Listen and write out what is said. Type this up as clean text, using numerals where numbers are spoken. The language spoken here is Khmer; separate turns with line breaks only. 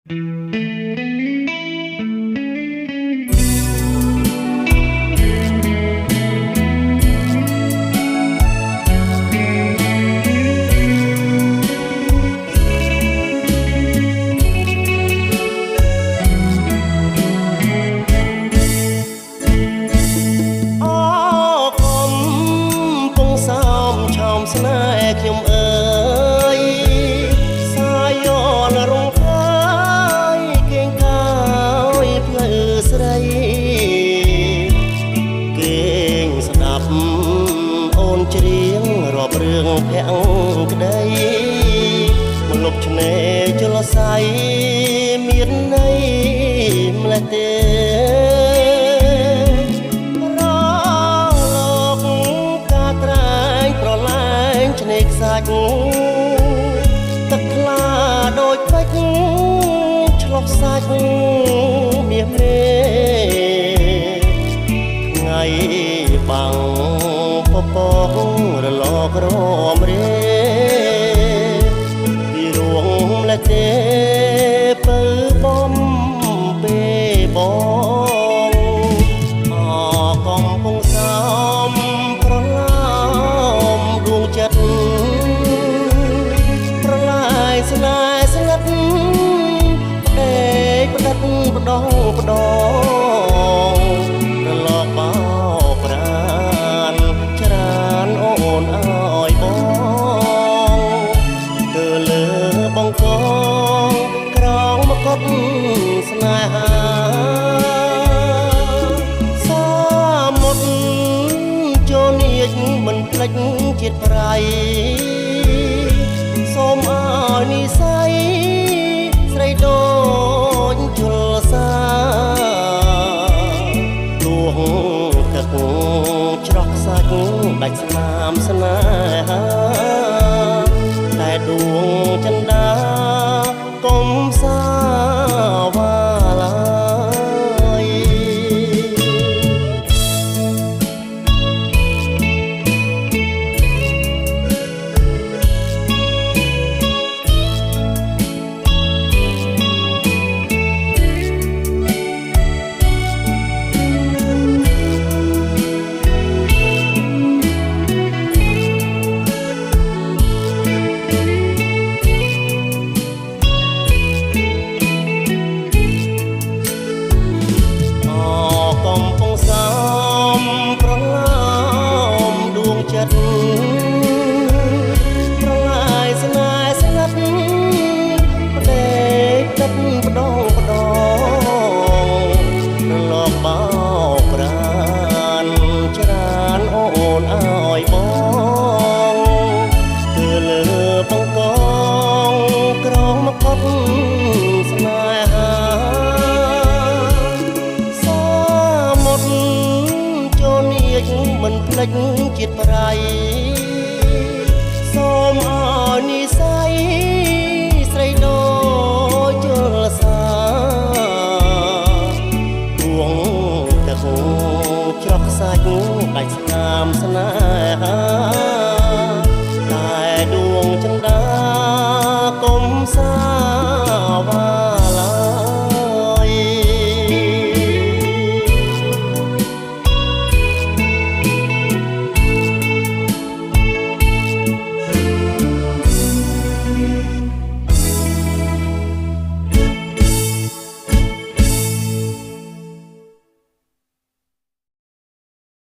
ស្នេហ៍ខ្ញុំអើយសាយនរងកាយគេងកាយផ្លូវស្រីគេងស្ដាប់អូនច្រៀងរាប់រឿងភក្តីមកលុបឆ្នេរជលស័យមានន័យម្លេះទេទឹកថ្លាដូចពេជ្រឆ្លុះសាច់មាសមេថ្ងៃបាំងពពករលករមរេពីរួងម្លេះទេពើបំពេលបងអកំពុងសំប្រឡំដួងចិត្តស្នេហ៍ស្ងាត់ផ្ដេកផ្ដិតផ្ដងផ្ដងរលកបោកប្រានច្រានអូនអើយបងទៅលើបងកងក្រងមកុដស្នេហាសាមុតចូលនាចមិនភ្លេចជាតិប្រៃសូមឲ្យនិស័យស្រីដូចជលសាដួងទឹកច្រោះសាច់ដាច់ស្នាមស្នេហាតែដួងចិន្តាកុំសាវ៉ាឡាយប្រឡាយស្នេហ៍ស្ងាត់ផ្ដេកទឹកផ្ដងផ្ដងរលកបោកប្រានច្រានអូនអើយបងគឺលើបង្កងក្រងមកុដស្នេហាសាមុតចូលនាចមិនភ្លេចជាតិប្រៃសូមឲ្យនិស័យស្រីដូចជលសាដួងទឹកច្រោះសាច់ដាច់ស្នាមស្នេហាតែដួងចិន្តាកុំសាវ៉ា